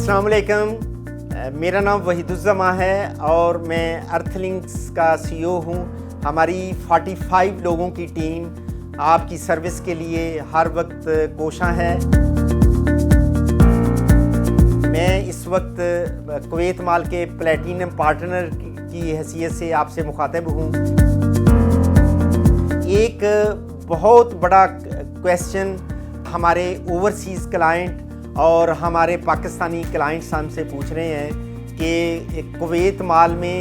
अस्सलाम वालेकुम। मेरा नाम वहीदुज़्ज़मा है और मैं अर्थलिंक्स का CEO हूँ। हमारी 45 लोगों की टीम आपकी सर्विस के लिए हर वक्त कोशां है। मैं इस वक्त कुवैत माल के प्लैटिनम पार्टनर की हैसियत से आपसे मुखातिब हूँ। एक बहुत बड़ा क्वेश्चन हमारे ओवरसीज़ क्लाइंट और हमारे पाकिस्तानी क्लाइंट्स हमसे पूछ रहे हैं कि कुवैत माल में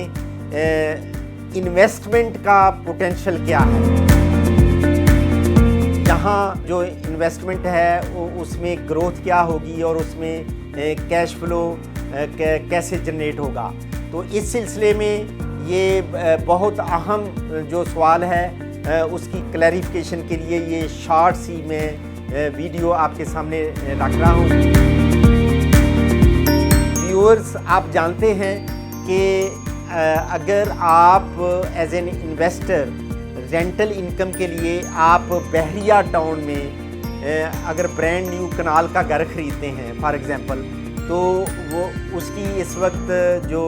इन्वेस्टमेंट का पोटेंशियल क्या है। यहाँ जो इन्वेस्टमेंट है उसमें ग्रोथ क्या होगी और उसमें कैश फ्लो कैसे जनरेट होगा। तो इस सिलसिले में ये बहुत अहम जो सवाल है उसकी क्लैरिफिकेशन के लिए ये शॉर्ट सी मैं वीडियो आपके सामने रख रहा हूँ। व्यूअर्स, आप जानते हैं कि अगर आप as an investor rental income के लिए आप बहरिया टाउन में अगर ब्रांड न्यू कनाल का घर ख़रीदते हैं फॉर एग्ज़ाम्पल, तो वो उसकी इस वक्त जो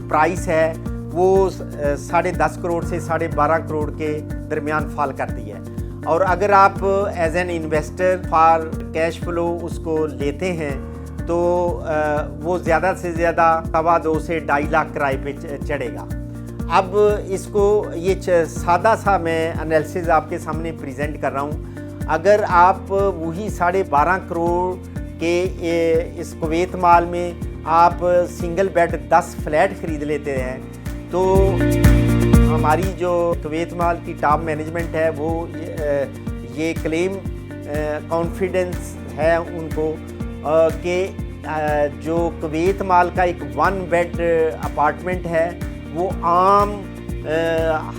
प्राइस है वो 10.5 करोड़ से 12.5 करोड़ के दरमियान फॉल करती है। और अगर आप as an investor for cash flow उसको लेते हैं तो वो ज़्यादा से ज़्यादा 2.25 से 2.5 लाख किराए पे चढ़ेगा। अब इसको ये सादा सा मैं एनालिसिस आपके सामने प्रेजेंट कर रहा हूँ। अगर आप वही 12.5 करोड़ के इस कुवैत माल में आप सिंगल बेड 10 फ्लैट ख़रीद लेते हैं तो हमारी जो कुवैत माल की टॉप मैनेजमेंट है वो ये क्लेम कॉन्फिडेंस है उनको कि जो कुवैत माल का एक 1 बेड अपार्टमेंट है वो आम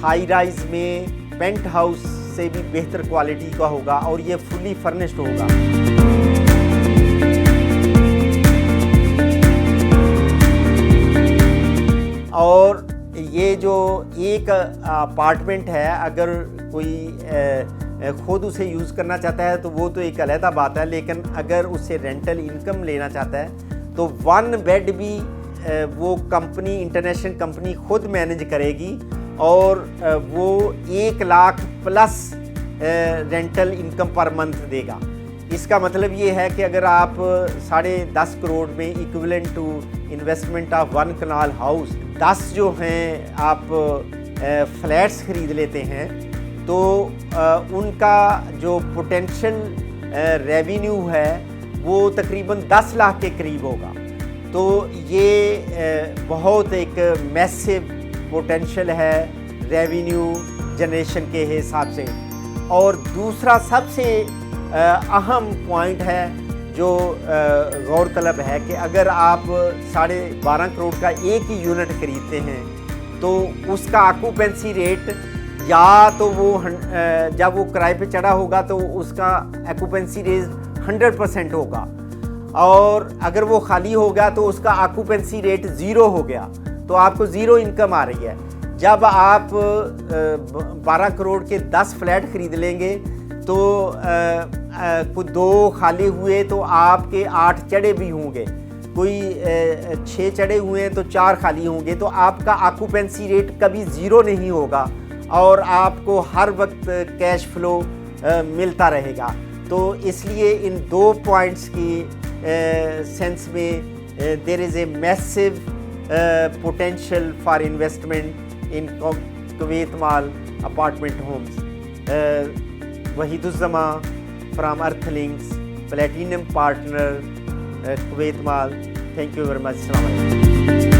हाई राइज में पेंट हाउस से भी बेहतर क्वालिटी का होगा और ये फुली फर्निश्ड होगा। और ये जो एक अपार्टमेंट है अगर कोई ख़ुद उसे यूज़ करना चाहता है तो वो तो एक अलहदा बात है, लेकिन अगर उससे रेंटल इनकम लेना चाहता है तो 1 बेड भी वो कंपनी इंटरनेशनल कंपनी ख़ुद मैनेज करेगी और वो 1 lakh plus rental income per month देगा। इसका मतलब ये है कि अगर आप 10.5 करोड़ में equivalent to investment of 1 kanal house 10 जो हैं आप फ्लैट्स ख़रीद लेते हैं तो उनका जो पोटेंशियल रेवेन्यू है वो तकरीबन 10 लाख के करीब होगा। तो ये बहुत एक मैसिव पोटेंशियल है रेवेन्यू जनरेशन के हिसाब से। और दूसरा सबसे अहम पॉइंट है जो गौरतलब है कि अगर आप 12.5 करोड़ का एक ही यूनिट ख़रीदते हैं तो उसका ऑक्यूपेंसी रेट या तो वो जब वो किराए पे चढ़ा होगा तो उसका ऑक्यूपेंसी रेट 100% होगा और अगर वो खाली होगा तो उसका ऑक्यूपेंसी रेट 0 हो गया तो आपको 0 इनकम आ रही है। जब आप 12 करोड़ के 10 फ्लैट ख़रीद लेंगे तो कोई 2 खाली हुए तो आपके 8 चढ़े भी होंगे, कोई 6 चढ़े हुए हैं तो 4 खाली होंगे, तो आपका ऑक्यूपेंसी रेट कभी 0 नहीं होगा और आपको हर वक्त कैश फ्लो मिलता रहेगा। तो इसलिए इन 2 पॉइंट्स की सेंस में there is a massive potential for investment in Kuwait mall apartment homes. Wahiduzzaman from Earthlinks, Platinum Partner, Kuwait Mall. Thank you very much. Assalamu alaikum.